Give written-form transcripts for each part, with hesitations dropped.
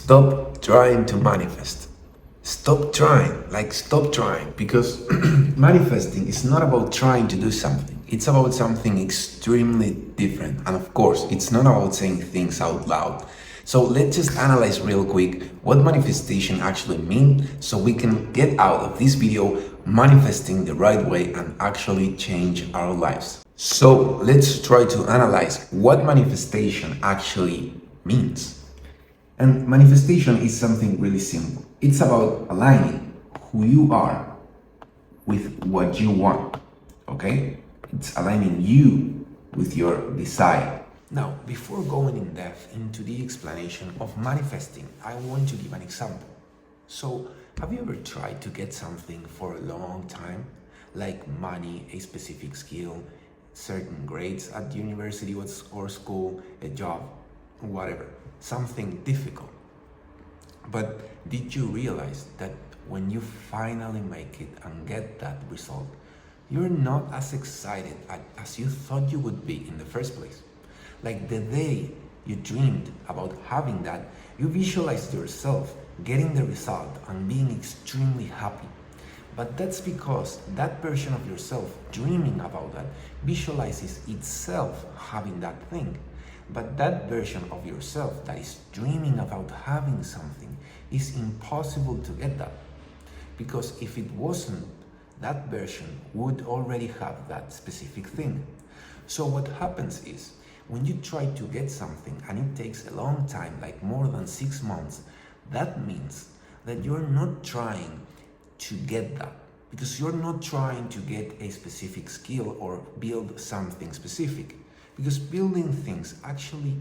Stop trying to manifest. Stop trying, because manifesting is not about trying to do something. It's about something extremely different. And of course, it's not about saying things out loud. So let's just analyze real quick what manifestation actually means so we can get out of this video manifesting the right way and actually change our lives. So let's try to analyze what manifestation actually means. And manifestation is something really simple. It's about aligning who you are with what you want, okay? It's aligning you with your desire. Now, before going in depth into the explanation of manifesting, I want to give an example. So, have you ever tried to get something for a long time? Like money, a specific skill, certain grades at university or school, a job, whatever, something difficult. But did you realize that when you finally make it and get that result, you're not as excited as you thought you would be in the first place? Like the day you dreamed about having that, you visualized yourself getting the result and being extremely happy. But that's because that version of yourself dreaming about that visualizes itself having that thing. But that version of yourself that is dreaming about having something is impossible to get that. Because if it wasn't, that version would already have that specific thing. So what happens is, when you try to get something and it takes a long time, like more than 6 months, that means that you're not trying to get that. Because you're not trying to get a specific skill or build something specific. Because building things actually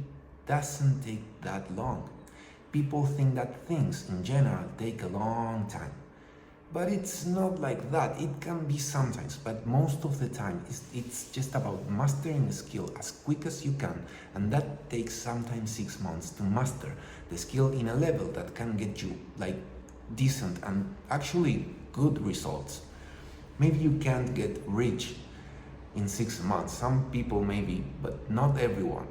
doesn't take that long. People think that things in general take a long time. But it's not like that. It can be sometimes, but most of the time it's just about mastering a skill as quick as you can, and that takes sometimes 6 months to master the skill in a level that can get you like decent and actually good results. Maybe you can't get rich in 6 months. Some people maybe, but not everyone.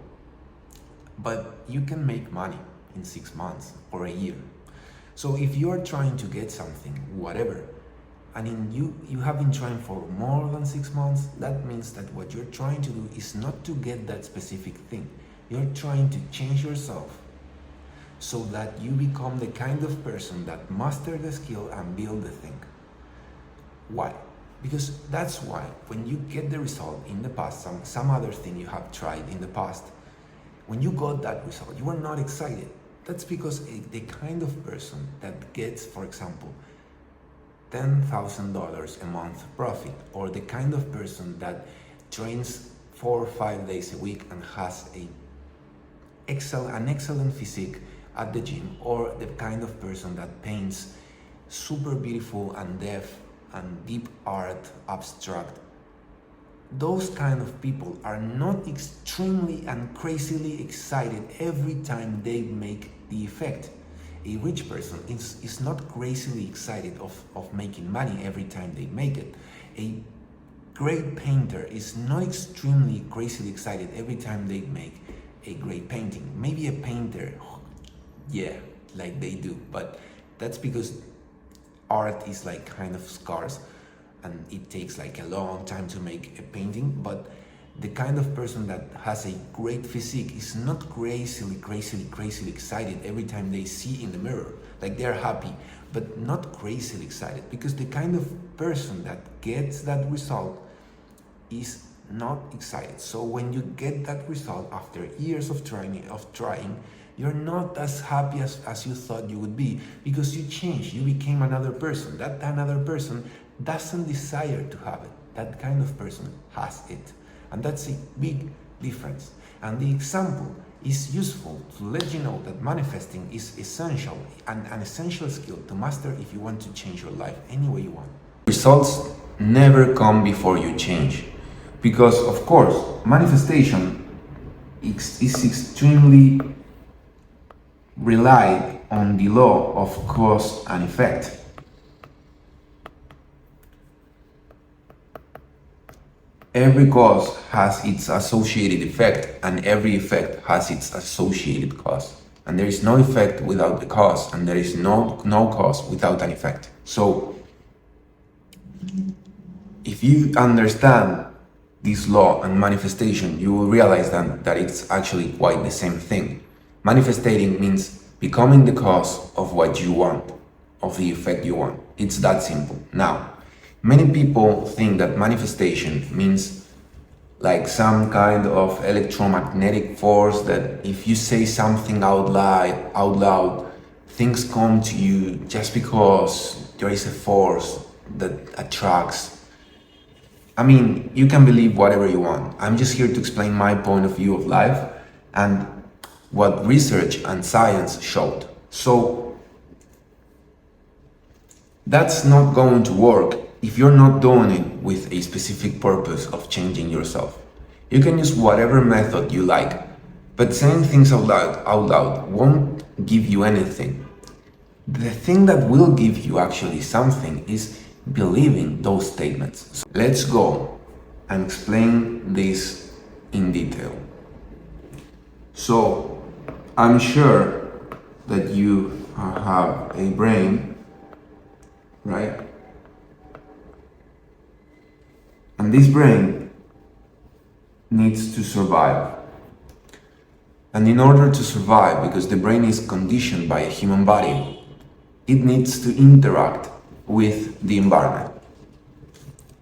But you can make money in 6 months or a year. So if you are trying to get something, whatever, and you have been trying for more than 6 months, that means that what you're trying to do is not to get that specific thing. You're trying to change yourself so that you become the kind of person that master the skill and build the thing. Why? Because that's why when you get the result in the past, some other thing you have tried in the past, when you got that result, you were not excited. That's because the kind of person that gets, for example, $10,000 a month profit, or the kind of person that trains 4 or 5 days a week and has an excellent physique at the gym, or the kind of person that paints super beautiful and depth and deep art, abstract, those kind of people are not extremely and crazily excited every time they make the effect. A rich person is not crazily excited of making money every time they make it. A great painter is not extremely crazily excited every time they make a great painting. Maybe a painter, yeah, like they do, but that's because art is like kind of scarce and it takes like a long time to make a painting. But the kind of person that has a great physique is not crazily excited every time they see in the mirror. Like they're happy, but not crazily excited, because the kind of person that gets that result is not excited. So when you get that result after years of trying, you're not as happy as you thought you would be, because you changed, you became another person. That another person doesn't desire to have it. That kind of person has it. And that's a big difference. And the example is useful to let you know that manifesting is essential, and an essential skill to master if you want to change your life any way you want. Results never come before you change. Because of course, manifestation is extremely relied on the law of cause and effect. Every cause has its associated effect, and every effect has its associated cause. and there is no effect without the cause, and there is no cause without an effect. So if you understand this law and manifestation, you will realize that it's actually quite the same thing. Manifesting means becoming the cause of what you want, of the effect you want. It's that simple. Now, many people think that manifestation means like some kind of electromagnetic force, that if you say something out loud, things come to you just because there is a force that attracts. I mean, you can believe whatever you want. I'm just here to explain my point of view of life and what research and science showed. So that's not going to work if you're not doing it with a specific purpose of changing yourself. You can use whatever method you like, but saying things out loud won't give you anything. The thing that will give you actually something is believing those statements. So let's go and explain this in detail. So I'm sure that you have a brain, right? And this brain needs to survive. And in order to survive, because the brain is conditioned by a human body, it needs to interact with the environment,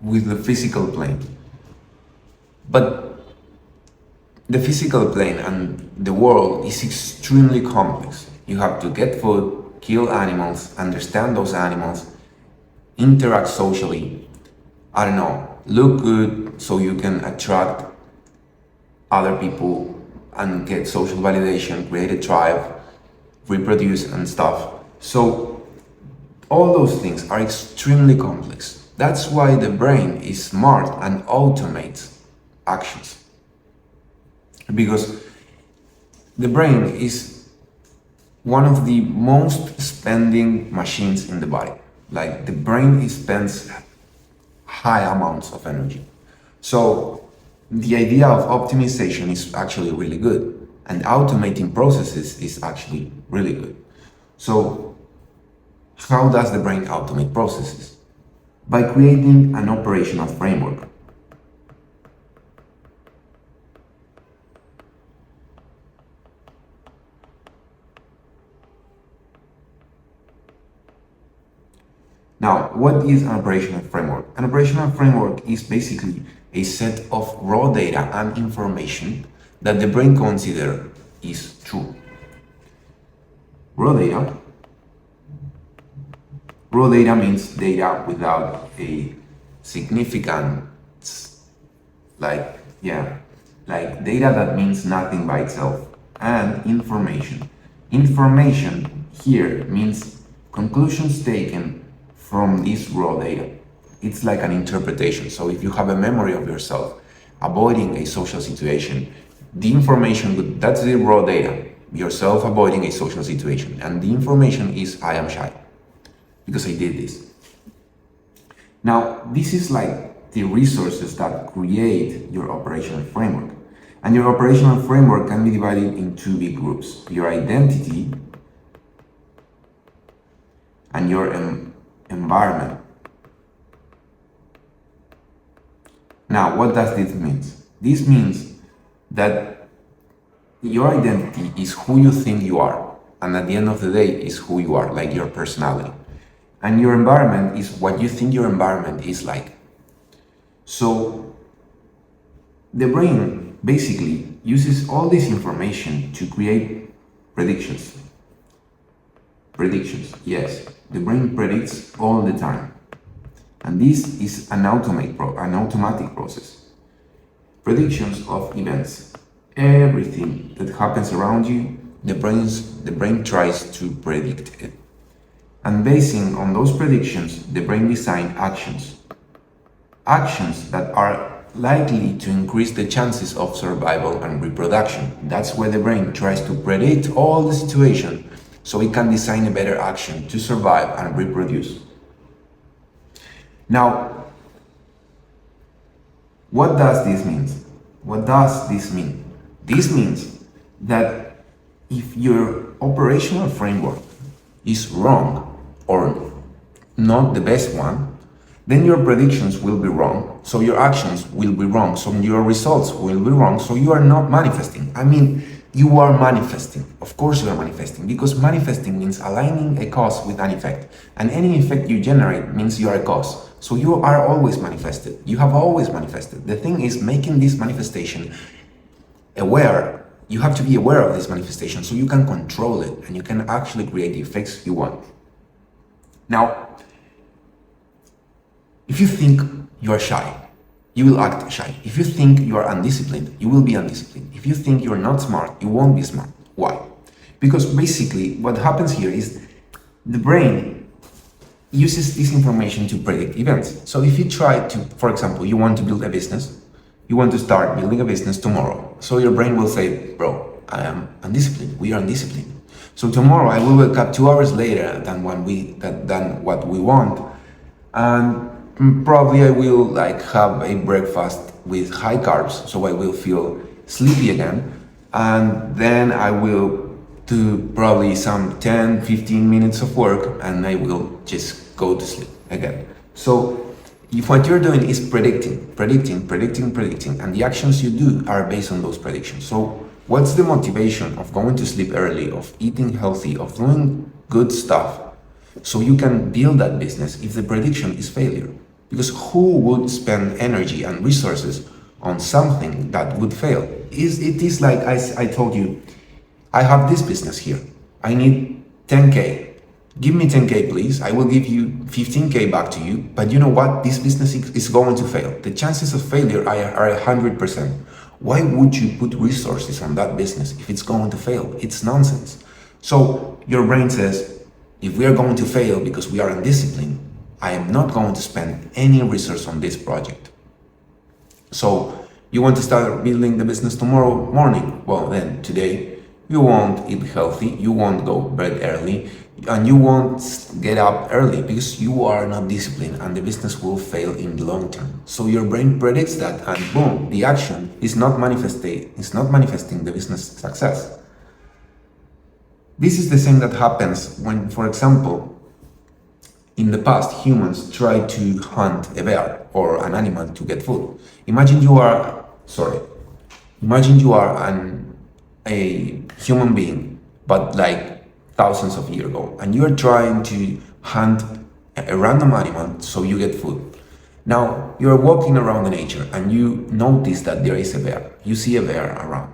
with the physical plane. But the physical plane and the world is extremely complex. You have to get food, kill animals, understand those animals, interact socially, I don't know, look good so you can attract other people and get social validation, create a tribe, reproduce and stuff. So all those things are extremely complex. That's why the brain is smart and automates actions. Because the brain is one of the most spending machines in the body. Like the brain spends high amounts of energy. So the idea of optimization is actually really good, and automating processes is actually really good. So how does the brain automate processes? By creating an operational framework. Now, what is an operational framework? An operational framework is basically a set of raw data and information that the brain considers is true. Raw data means data without a significance, like data that means nothing by itself. And information. Information here means conclusions taken from this raw data. It's like an interpretation. So if you have a memory of yourself avoiding a social situation, the information, that's the raw data, yourself avoiding a social situation. And the information is, I am shy because I did this. Now, this is like the resources that create your operational framework. And your operational framework can be divided in two big groups: your identity and your environment. Now, what does this mean? This means that your identity is who you think you are, and at the end of the day is who you are, like your personality. And your environment is what you think your environment is like. So the brain basically uses all this information to create predictions. Predictions, yes. The brain predicts all the time. And this is an automatic process. Predictions of events. Everything that happens around you, the brain tries to predict it. And basing on those predictions, the brain designs actions. Actions that are likely to increase the chances of survival and reproduction. That's where the brain tries to predict all the situation so it can design a better action to survive and reproduce. Now, what does this mean? What does this mean? This means that if your operational framework is wrong or not the best one, then your predictions will be wrong, so your actions will be wrong, so your results will be wrong, so you are not manifesting. I mean, you are manifesting. Of course you are manifesting, because manifesting means aligning a cause with an effect. And any effect you generate means you are a cause. So you are always manifested. You have always manifested. The thing is making this manifestation aware. You have to be aware of this manifestation so you can control it and you can actually create the effects you want. Now, if you think you are shy, you will act shy. If you think you are undisciplined, you will be undisciplined. If you think you're not smart, you won't be smart. Why? Because basically what happens here is the brain uses this information to predict events. So if you try to, for example, you want to build a business, you want to start building a business tomorrow. So your brain will say, bro, I am undisciplined. We are undisciplined. So tomorrow I will wake up 2 hours later than what we want. And probably I will like have a breakfast with high carbs, so I will feel sleepy again, and then I will do probably some 10-15 minutes of work and I will just go to sleep again. So if what you're doing is predicting, and the actions you do are based on those predictions. So what's the motivation of going to sleep early, of eating healthy, of doing good stuff, so you can build that business if the prediction is failure? Because who would spend energy and resources on something that would fail? It is like I told you, I have this business here. I need 10K. Give me 10K, please. I will give you 15K back to you. But you know what? This business is going to fail. The chances of failure are 100%. Why would you put resources on that business if it's going to fail? It's nonsense. So your brain says, if we are going to fail because we are undisciplined, I am not going to spend any resource on this project. So you want to start building the business tomorrow morning? Well, then today you won't eat healthy, you won't go to bed early, and you won't get up early because you are not disciplined and the business will fail in the long term. So your brain predicts that, and boom, the action is not manifesting the business success. This is the same that happens when, for example, in the past, humans tried to hunt a bear or an animal to get food. Imagine you are a human being, but like thousands of years ago, and you are trying to hunt a random animal so you get food. Now, you're walking around the nature and you notice that there is a bear. You see a bear around.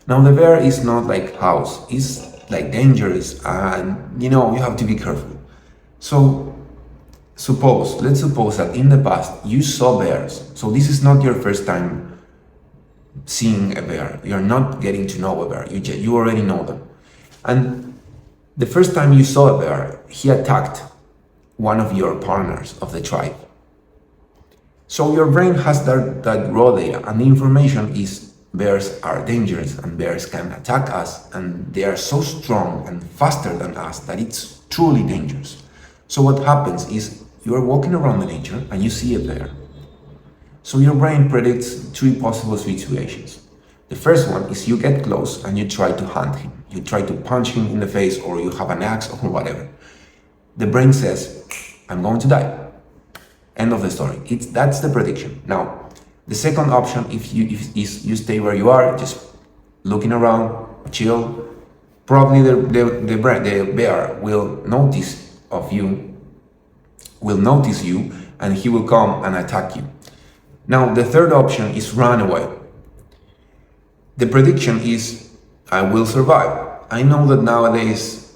Now, the bear is not like house, it's like dangerous, and you have to be careful. So let's suppose that in the past you saw bears. So this is not your first time seeing a bear. You're not getting to know a bear. You already know them. And the first time you saw a bear, he attacked one of your partners of the tribe. So your brain has that raw data, and the information is bears are dangerous and bears can attack us, and they are so strong and faster than us that it's truly dangerous. So what happens is you are walking around the nature and you see a bear. So your brain predicts 3 possible situations. The first one is you get close and you try to hunt him. You try to punch him in the face, or you have an axe or whatever. The brain says, I'm going to die. End of the story. That's the prediction. Now, the second option, if you stay where you are, just looking around, chill, probably the bear will notice you and he will come and attack you. Now, the third option is run away. The prediction is, I will survive. I know that nowadays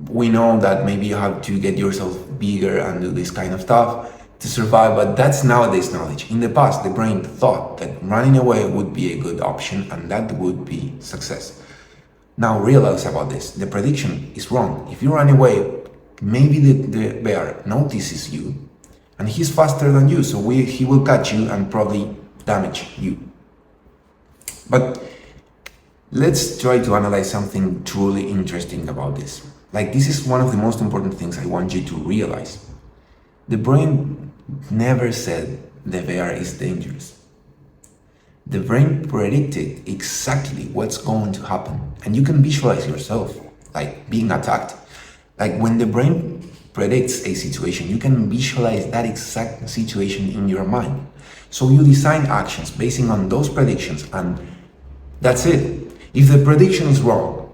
we know that maybe you have to get yourself bigger and do this kind of stuff to survive, but that's nowadays knowledge. In the past, the brain thought that running away would be a good option and that would be success. Now realize about this, the prediction is wrong. If you run away, maybe the bear notices you and he's faster than you, so he will catch you and probably damage you. But let's try to analyze something truly interesting about this. Like, this is one of the most important things I want you to realize. The brain never said the bear is dangerous. The brain predicted exactly what's going to happen, and you can visualize yourself. like being attacked. Like when the brain predicts a situation, you can visualize that exact situation in your mind. So you design actions basing on those predictions, and that's it. If the prediction is wrong,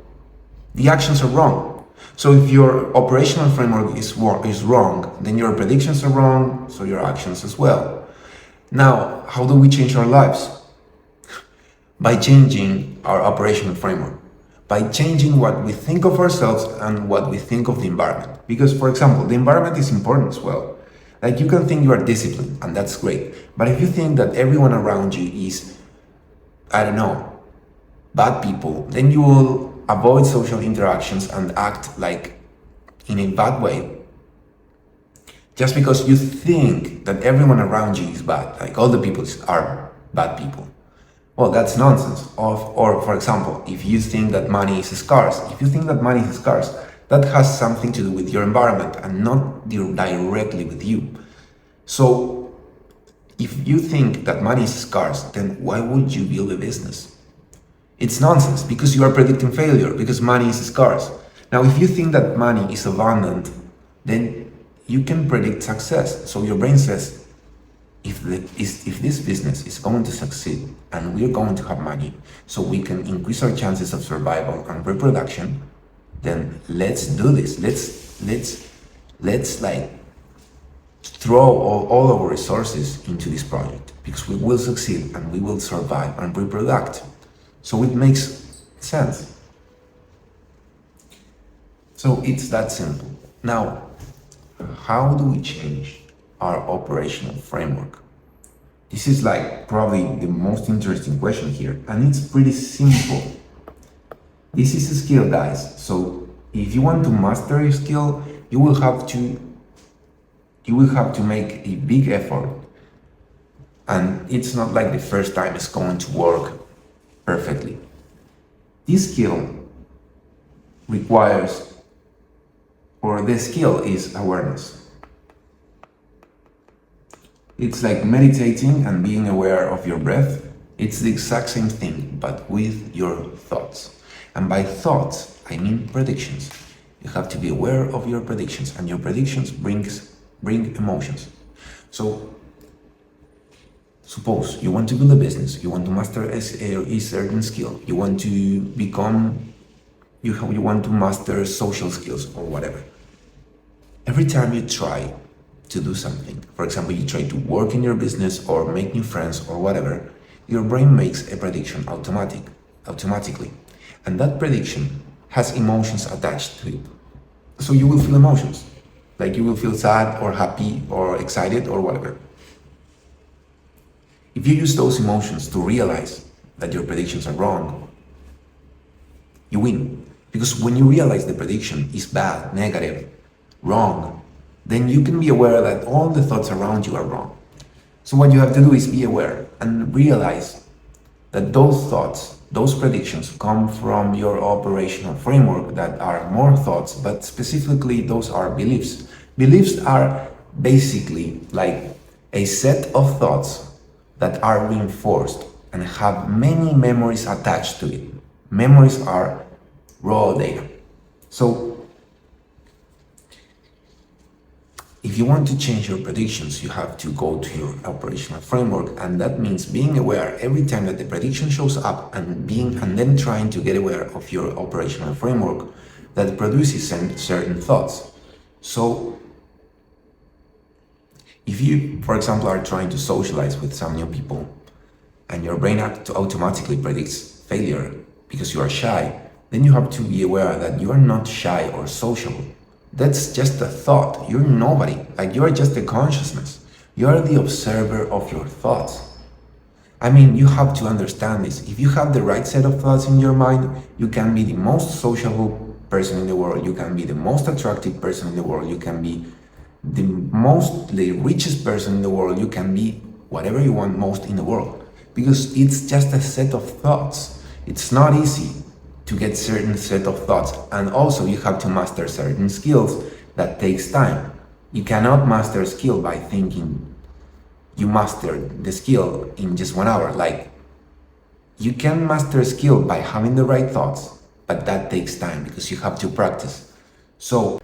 the actions are wrong. So if your operational framework is wrong, then your predictions are wrong, so your actions as well. Now, how do we change our lives? By changing our operational framework, by changing what we think of ourselves and what we think of the environment. Because, for example, the environment is important as well. Like, you can think you are disciplined, and that's great. But if you think that everyone around you is, I don't know, bad people, then you will avoid social interactions and act like in a bad way. Just because you think that everyone around you is bad, like all the people are bad people. Well, that's nonsense. Or, for example, if you think that money is scarce, that has something to do with your environment and not directly with you. So, if you think that money is scarce, then why would you build a business? It's nonsense, because you are predicting failure, because money is scarce. Now, if you think that money is abundant, then you can predict success. So your brain says, if this business is going to succeed and we're going to have money so we can increase our chances of survival and reproduction, then let's do this. Let's like throw all our resources into this project, because we will succeed and we will survive and reproduce. So it makes sense. So it's that simple. Now, how do we change our operational framework? This is like probably the most interesting question here, and it's pretty simple. This is a skill, guys. So if you want to master a skill, you will have to make a big effort, and it's not like the first time it's going to work perfectly. This skill requires, or the skill is awareness. It's like meditating and being aware of your breath. It's the exact same thing, but with your thoughts. And by thoughts, I mean predictions. You have to be aware of your predictions, and your predictions bring emotions. So, suppose you want to build a business, you want to master a certain skill, you want to master social skills or whatever. Every time you try to do something, for example, you try to work in your business or make new friends or whatever, your brain makes a prediction automatically. And that prediction has emotions attached to it. So you will feel emotions, like you will feel sad or happy or excited or whatever. If you use those emotions to realize that your predictions are wrong, you win. Because when you realize the prediction is bad, negative, wrong, then you can be aware that all the thoughts around you are wrong. So what you have to do is be aware and realize that those thoughts, those predictions come from your operational framework that are more thoughts, but specifically those are beliefs. Beliefs are basically like a set of thoughts that are reinforced and have many memories attached to it. Memories are raw data. So if you want to change your predictions, you have to go to your operational framework, and that means being aware every time that the prediction shows up and then trying to get aware of your operational framework that produces certain thoughts. So if you, for example, are trying to socialize with some new people and your brain automatically predicts failure because you are shy, then you have to be aware that you are not shy or sociable. That's just a thought. You're nobody. Like, you are just a consciousness. You are the observer of your thoughts. I mean, you have to understand this. If you have the right set of thoughts in your mind, you can be the most sociable person in the world. You can be the most attractive person in the world. You can be the richest person in the world. You can be whatever you want most in the world. Because it's just a set of thoughts. It's not easy to get certain set of thoughts, and also you have to master certain skills that takes time. You cannot master a skill by thinking you mastered the skill in just 1 hour. Like, you can master a skill by having the right thoughts, but that takes time because you have to practice. So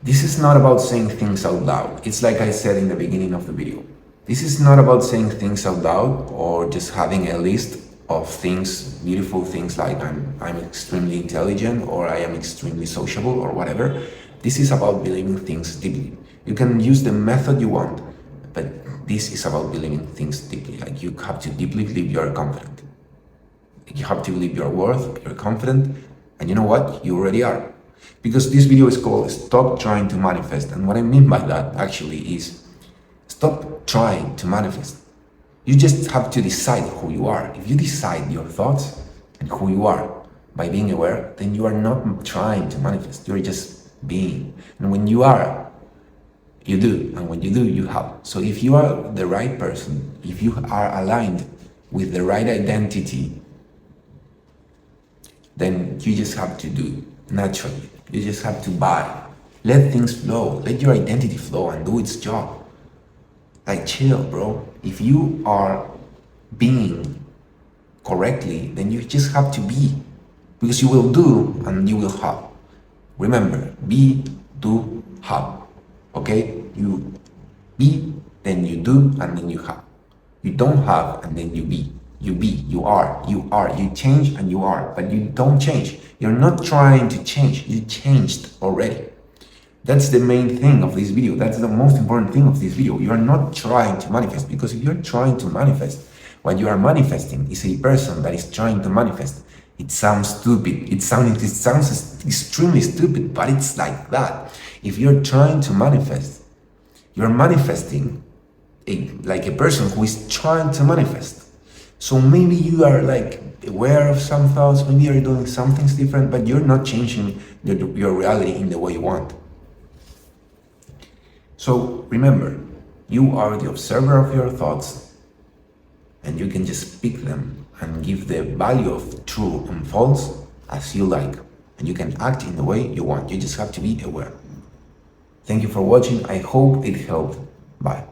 this is not about saying things out loud. It's like I said in the beginning of the video. This is not about saying things out loud or just having a list of things, beautiful things like I'm extremely intelligent or I am extremely sociable or whatever. This is about believing things deeply. You can use the method you want, but this is about believing things deeply. Like you have to deeply believe you are confident. You have to believe you're worth, you're confident, and you know what? You already are. Because this video is called Stop Trying to Manifest. And what I mean by that actually is stop trying to manifest. You just have to decide who you are. If you decide your thoughts and who you are by being aware, then you are not trying to manifest. You're just being. And when you are, you do. And when you do, you have. So if you are the right person, if you are aligned with the right identity, then you just have to do naturally. You just have to buy. Let things flow. Let your identity flow and do its job. Like chill, bro. If you are being correctly, then you just have to be. Because you will do and you will have. Remember, be, do, have. Okay? You be, then you do, and then you have. You don't have, and then you be. You be, you are, you change and you are, but you don't change. You're not trying to change, you changed already. That's the main thing of this video. That's the most important thing of this video. You are not trying to manifest, because if you're trying to manifest, what you are manifesting is a person that is trying to manifest. It sounds stupid. It sounds extremely stupid, but it's like that. If you're trying to manifest, you're manifesting like a person who is trying to manifest. So maybe you are like aware of some thoughts, maybe you're doing some things different, but you're not changing your reality in the way you want. So remember, you are the observer of your thoughts, and you can just speak them and give the value of true and false as you like. And you can act in the way you want. You just have to be aware. Thank you for watching. I hope it helped. Bye.